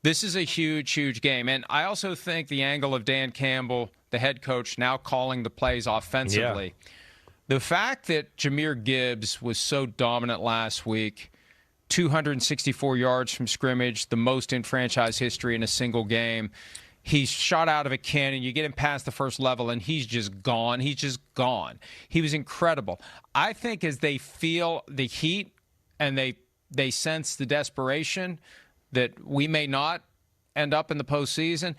This is a huge, huge game. And I also think the angle of Dan Campbell, the head coach, now calling the plays offensively. Yeah. The fact that Jahmyr Gibbs was so dominant last week, 264 yards from scrimmage, the most in franchise history in a single game. He's shot out of a cannon. You get him past the first level, and he's just gone. He's just gone. He was incredible. I think as they feel the heat and they sense the desperation that we may not end up in the postseason,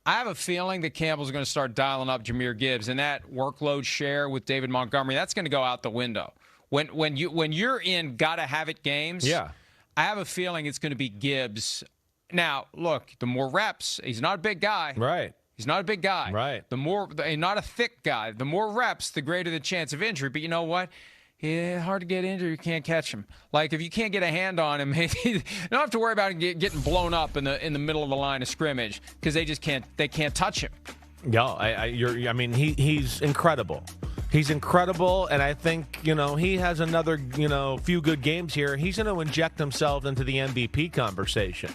I have a feeling that Campbell's going to start dialing up Jahmyr Gibbs, and that workload share with David Montgomery, that's going to go out the window. When you're in gotta-have-it games, I have a feeling it's going to be Gibbs. Now, look, the more reps, he's not a big guy. Right. He's not a big guy. Right. Not a thick guy. The more reps, the greater the chance of injury. But you know what? Yeah, hard to get injured. You can't catch him. Like, if you can't get a hand on him, you don't have to worry about him getting blown up in the middle of the line of scrimmage because they just can't touch him. Yeah, he's incredible. He's incredible, and I think, he has another, few good games here. He's going to inject himself into the MVP conversation.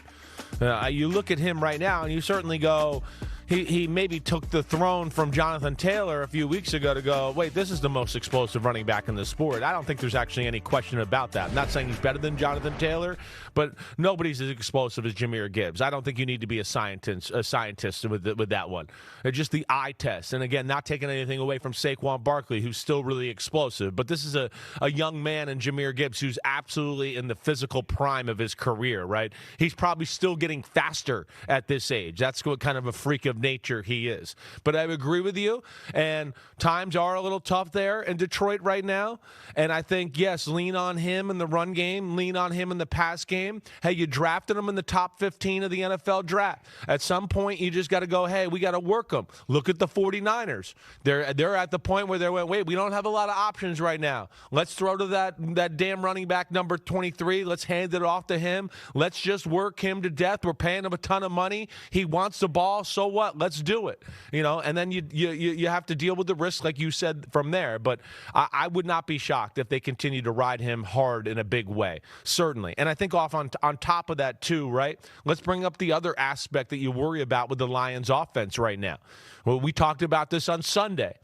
You look at him right now, and you certainly go, he maybe took the throne from Jonathan Taylor a few weeks ago to go, wait, this is the most explosive running back in the sport. I don't think there's actually any question about that. I'm not saying he's better than Jonathan Taylor, but nobody's as explosive as Jahmyr Gibbs. I don't think you need to be a scientist with that one. It's just the eye test. And again, not taking anything away from Saquon Barkley, who's still really explosive. But this is a young man in Jahmyr Gibbs who's absolutely in the physical prime of his career, right? He's probably still getting faster at this age. That's what kind of a freak of nature he is. But I agree with you, and times are a little tough there in Detroit right now. And I think, yes, lean on him in the run game, lean on him in the pass game. Hey, you drafted him in the top 15 of the NFL draft. At some point, you just got to go, hey, we got to work them. Look at the 49ers. They're at the point where they went, wait, we don't have a lot of options right now. Let's throw to that damn running back number 23. Let's hand it off to him. Let's just work him to death. We're paying him a ton of money. He wants the ball. So what? Let's do it. And then you have to deal with the risk, like you said, from there. But I would not be shocked if they continue to ride him hard in a big way. Certainly. And I think on top of that, too, right? Let's bring up the other aspect that you worry about with the Lions offense right now. Well, we talked about this on Sunday.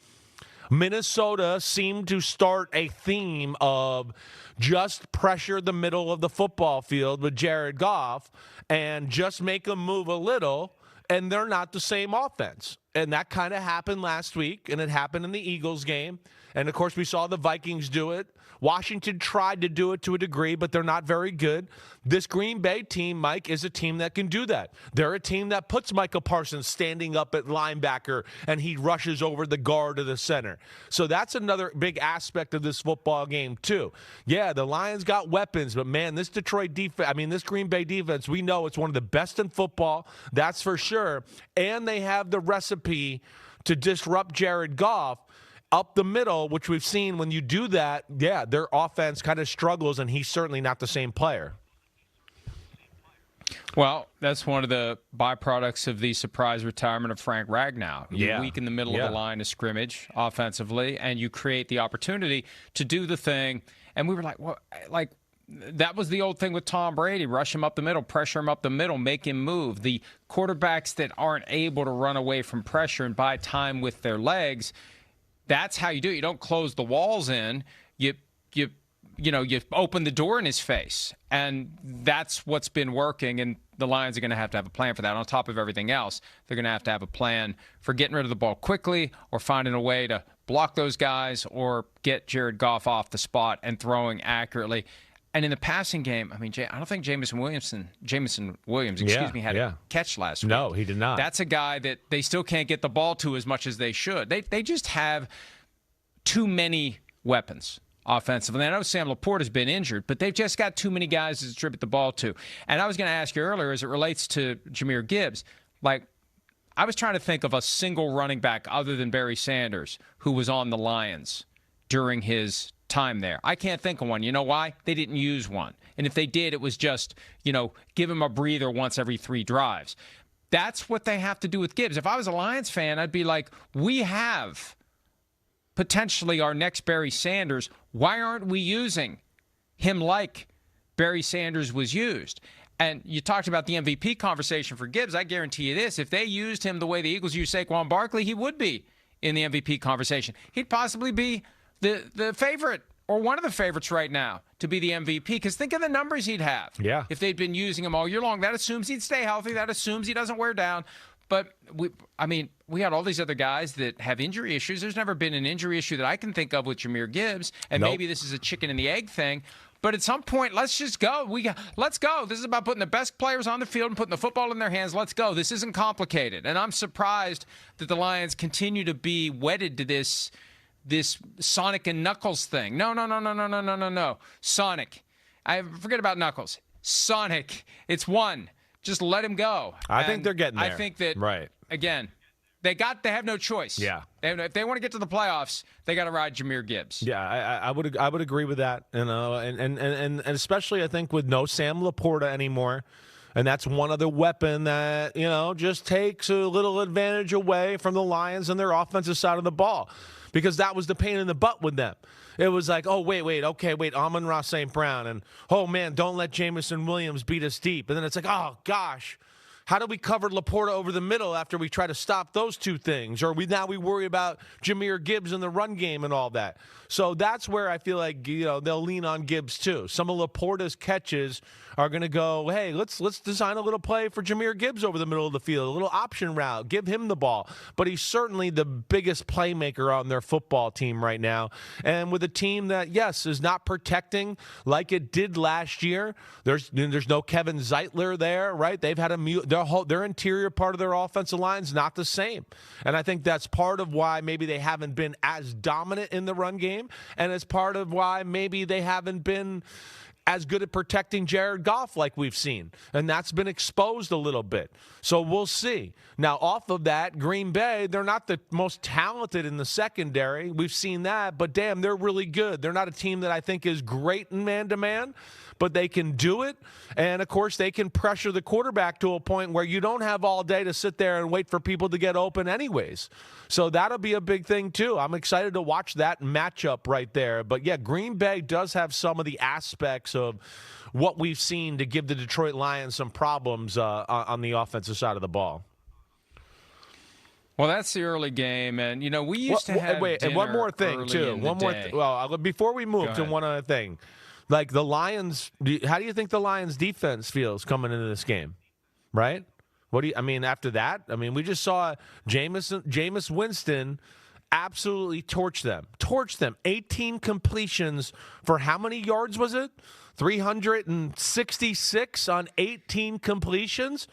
Minnesota seemed to start a theme of just pressure the middle of the football field with Jared Goff and just make him move a little, and they're not the same offense. And that kind of happened last week, and it happened in the Eagles game. And, of course, we saw the Vikings do it. Washington tried to do it to a degree, but they're not very good. This Green Bay team, Mike, is a team that can do that. They're a team that puts Michael Parsons standing up at linebacker, and he rushes over the guard to the center. So that's another big aspect of this football game, too. Yeah, the Lions got weapons, but, man, this this Green Bay defense, we know it's one of the best in football. That's for sure. And they have the recipe to disrupt Jared Goff up the middle, which we've seen when you do that, their offense kind of struggles, and he's certainly not the same player. Well, that's one of the byproducts of the surprise retirement of Frank Ragnow. You weaken the middle of the line of scrimmage offensively, and you create the opportunity to do the thing. And we were like, that was the old thing with Tom Brady. Rush him up the middle, pressure him up the middle, make him move. The quarterbacks that aren't able to run away from pressure and buy time with their legs, that's how you do it. You don't close the walls in. You open the door in his face. And that's what's been working. And the Lions are going to have a plan for that. On top of everything else, they're going to have a plan for getting rid of the ball quickly or finding a way to block those guys or get Jared Goff off the spot and throwing accurately. And in the passing game, I don't think Jameson Williams had a catch last week. No, he did not. That's a guy that they still can't get the ball to as much as they should. They just have too many weapons offensively. And I know Sam Laporte has been injured, but they've just got too many guys to distribute the ball to. And I was going to ask you earlier, as it relates to Jahmyr Gibbs, I was trying to think of a single running back other than Barry Sanders who was on the Lions during his time there. I can't think of one. You know why? They didn't use one. And if they did, it was just, give him a breather once every 3 drives. That's what they have to do with Gibbs. If I was a Lions fan, I'd be like, we have potentially our next Barry Sanders. Why aren't we using him like Barry Sanders was used? And you talked about the MVP conversation for Gibbs. I guarantee you this. If they used him the way the Eagles use Saquon Barkley, he would be in the MVP conversation. He'd possibly be the favorite or one of the favorites right now to be the MVP, because think of the numbers he'd have if they'd been using him all year long. That assumes he'd stay healthy. That assumes he doesn't wear down. But, we had all these other guys that have injury issues. There's never been an injury issue that I can think of with Jahmyr Gibbs, and maybe this is a chicken and the egg thing. But at some point, let's just go. Let's go. This is about putting the best players on the field and putting the football in their hands. Let's go. This isn't complicated. And I'm surprised that the Lions continue to be wedded to this Sonic and Knuckles thing. No. Sonic. Forget about Knuckles. Sonic. It's one. Just let him go. I think they're getting there. I think that, right. Again, they have no choice. Yeah. If they want to get to the playoffs, they got to ride Jahmyr Gibbs. Yeah, I would agree with that. And especially I think with no Sam Laporta anymore. And that's one other weapon that, just takes a little advantage away from the Lions and their offensive side of the ball. Because that was the pain in the butt with them. It was like, oh, wait, Amon-Ra St. Brown. And, oh, man, don't let Jamison Williams beat us deep. And then it's like, oh, gosh. How do we cover Laporta over the middle after we try to stop those two things? Or we worry about Jahmyr Gibbs in the run game and all that. So that's where I feel like they'll lean on Gibbs too. Some of Laporta's catches are going to go, hey, let's design a little play for Jahmyr Gibbs over the middle of the field, a little option route, give him the ball. But he's certainly the biggest playmaker on their football team right now. And with a team that, yes, is not protecting like it did last year. There's no Kevin Zeitler there, right? They've had their interior part of their offensive line is not the same. And I think that's part of why maybe they haven't been as dominant in the run game, and it's part of why maybe they haven't been as good at protecting Jared Goff like we've seen. And that's been exposed a little bit. So we'll see. Now, off of that, Green Bay, they're not the most talented in the secondary. We've seen that, but damn, they're really good. They're not a team that I think is great in man-to-man, but they can do it. And, of course, they can pressure the quarterback to a point where you don't have all day to sit there and wait for people to get open anyways. So that'll be a big thing, too. I'm excited to watch that matchup right there. But, yeah, Green Bay does have some of the aspects of what we've seen to give the Detroit Lions some problems on the offensive side of the ball. Well, that's the early game, and we used to have. Wait, and one more thing too. Before we move to one other thing, like the Lions. How do you think the Lions' defense feels coming into this game? Right? After that, we just saw Jameis Winston absolutely torch them. 18 completions for how many yards was it? 366 on 18 completions.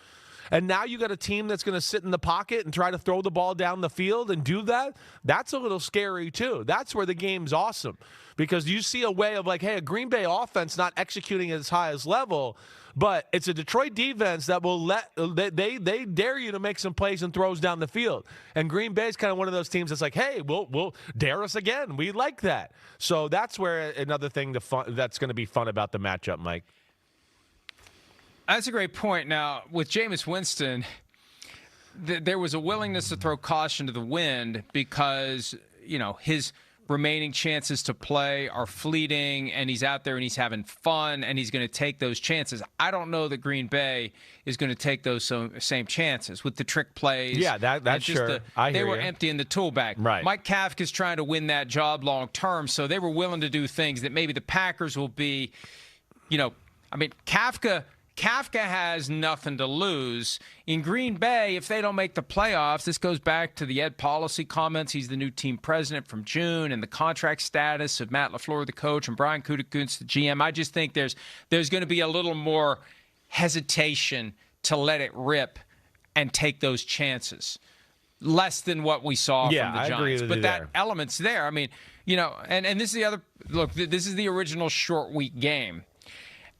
And now you got a team that's going to sit in the pocket and try to throw the ball down the field and do that. That's a little scary, too. That's where the game's awesome. Because you see a way of like, hey, a Green Bay offense not executing at its highest level, but it's a Detroit defense that will they dare you to make some plays and throws down the field. And Green Bay's kind of one of those teams that's like, hey, we'll dare us again. We like that. So that's where another thing that's going to be fun about the matchup, Mike. That's a great point. Now, with Jameis Winston, there was a willingness to throw caution to the wind because, his remaining chances to play are fleeting, and he's out there and he's having fun, and he's going to take those chances. I don't know that Green Bay is going to take those same chances with the trick plays. Yeah, that's sure. They were emptying the tool bag. Right. Mike Kafka's trying to win that job long term, so they were willing to do things that maybe the Packers will be, Kafka has nothing to lose. In Green Bay, if they don't make the playoffs, this goes back to the Ed Policy comments. He's the new team president from June, and the contract status of Matt LaFleur, the coach, and Brian Gutekunst, the GM. I just think there's going to be a little more hesitation to let it rip and take those chances. Less than what we saw from the Giants. I agree with you that element's there. And this is the other – look, this is the original short week game.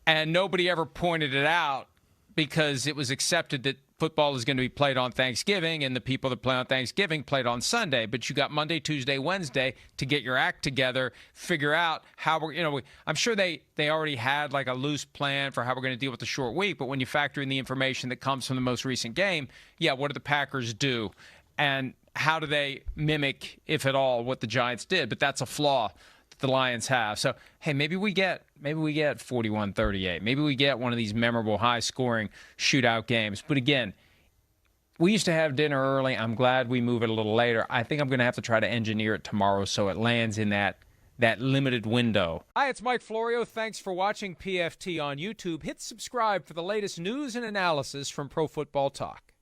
And nobody ever pointed it out because it was accepted that football is going to be played on Thanksgiving, and the people that play on Thanksgiving played on Sunday. But you got Monday, Tuesday, Wednesday to get your act together, figure out how we're, I'm sure they already had like a loose plan for how we're going to deal with the short week. But when you factor in the information that comes from the most recent game, what do the Packers do? And how do they mimic, if at all, what the Giants did? But that's a flaw the Lions have. So, hey, maybe we get 41-38. Maybe we get one of these memorable high-scoring shootout games. But again, we used to have dinner early. I'm glad we move it a little later. I think I'm going to have to try to engineer it tomorrow so it lands in that limited window. Hi, it's Mike Florio. Thanks for watching PFT on YouTube. Hit subscribe for the latest news and analysis from Pro Football Talk.